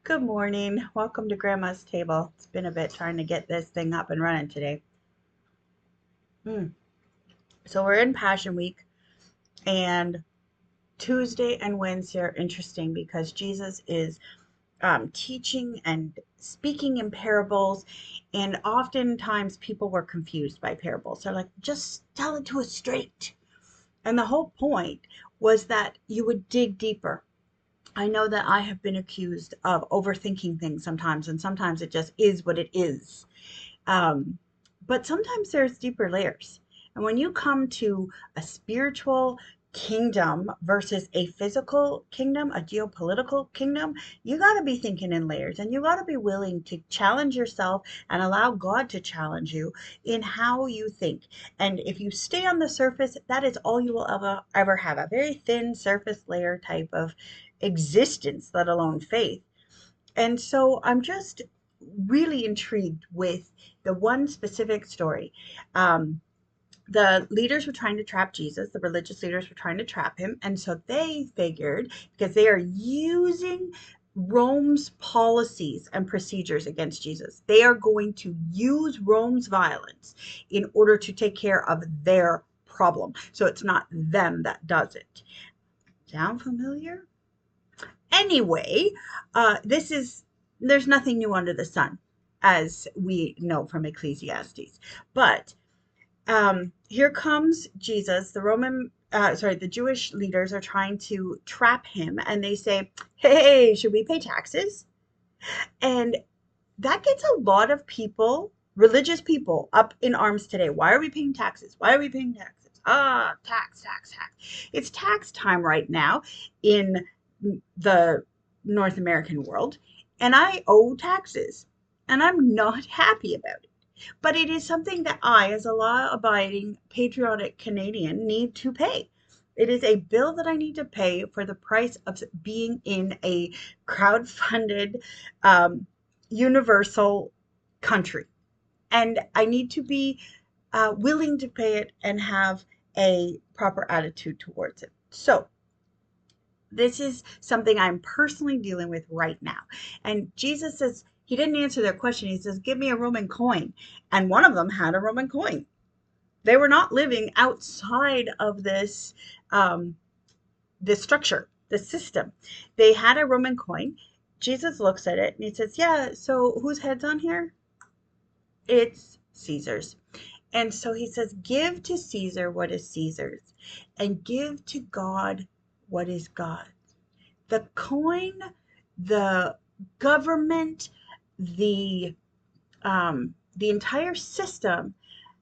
Good morning. Welcome to Grandma's Table. It's been a bit trying to get this thing up and running today. Mm. So we're in Passion Week, and Tuesday and Wednesday are interesting because Jesus is teaching and speaking in parables, and oftentimes people were confused by parables. They're like, just tell it to us straight. And the whole point was that you would dig deeper. I know that I have been accused of overthinking things sometimes, and sometimes it just is what it is. Um, but sometimes there's deeper layers. And when you come to a spiritual kingdom versus a physical kingdom, a geopolitical kingdom, you got to be thinking in layers, and you got to be willing to challenge yourself and allow God to challenge you in how you think. And if you stay on the surface, that is all you will ever have, a very thin surface layer type of existence, let alone faith. And so I'm just really intrigued with the one specific story. Um, the leaders were trying to trap Jesus, the religious leaders were trying to trap him. And so they figured, because they are using Rome's policies and procedures against Jesus, they are going to use Rome's violence in order to take care of their problem. So it's not them that does it. Sound familiar? Anyway, this is there's nothing new under the sun, as we know from Ecclesiastes. But here comes Jesus. The Jewish leaders are trying to trap him, and they say, "Hey, should we pay taxes?" And that gets a lot of people, religious people, up in arms today. Why are we paying taxes? Why are we paying taxes? Ah, tax, tax, tax. It's tax time right now in the North American world, and I owe taxes, and I'm not happy about it. But it is something that I, as a law abiding, patriotic Canadian, need to pay. It is a bill that I need to pay for the price of being in a crowd-funded, um, universal country. And I need to be willing to pay it and have a proper attitude towards it. So, this is something I'm personally dealing with right now. And Jesus says, he didn't answer their question. He says, give me a Roman coin. And one of them had a Roman coin. They were not living outside of um, this structure, this system. They had a Roman coin. Jesus looks at it and he says, yeah, so whose head's on here? It's Caesar's. And so he says, give to Caesar what is Caesar's, and give to God what is God's. The coin, the government, the entire system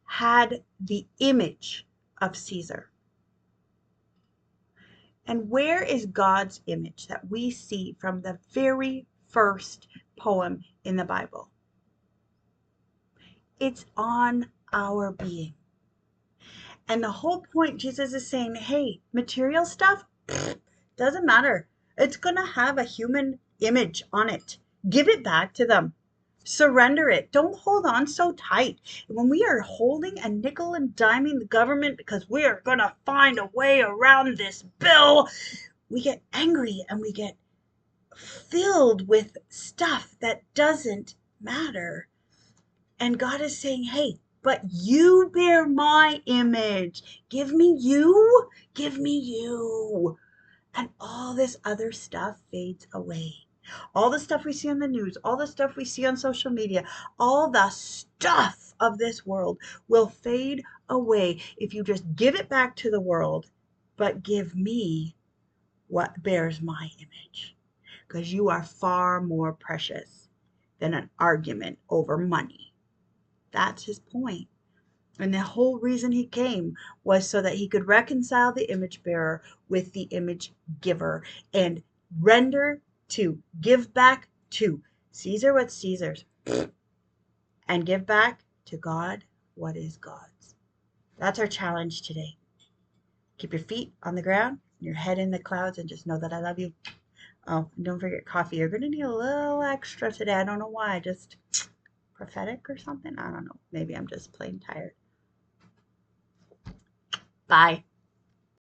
had the image of Caesar. And where is God's image that we see from the very first poem in the Bible? It's on our being. And the whole point, Jesus is saying, hey, material stuff doesn't matter. It's going to have a human image on it. Give it back to them. Surrender it. Don't hold on so tight. When we are holding and nickel and diming the government because we are going to find a way around this bill, we get angry and we get filled with stuff that doesn't matter. And God is saying, hey, but you bear my image. Give me you. Give me you. And all this other stuff fades away. All the stuff we see on the news, all the stuff we see on social media, all the stuff of this world will fade away if you just give it back to the world, but give me what bears my image. Because you are far more precious than an argument over money. That's his point. And the whole reason he came was so that he could reconcile the image bearer with the image giver and render to give back to Caesar what's Caesar's and give back to God what is God's. That's our challenge today. Keep your feet on the ground, your head in the clouds, and just know that I love you. Oh, and don't forget coffee. You're going to need a little extra today. I don't know why. Just prophetic or something. I don't know. Maybe I'm just plain tired. Bye.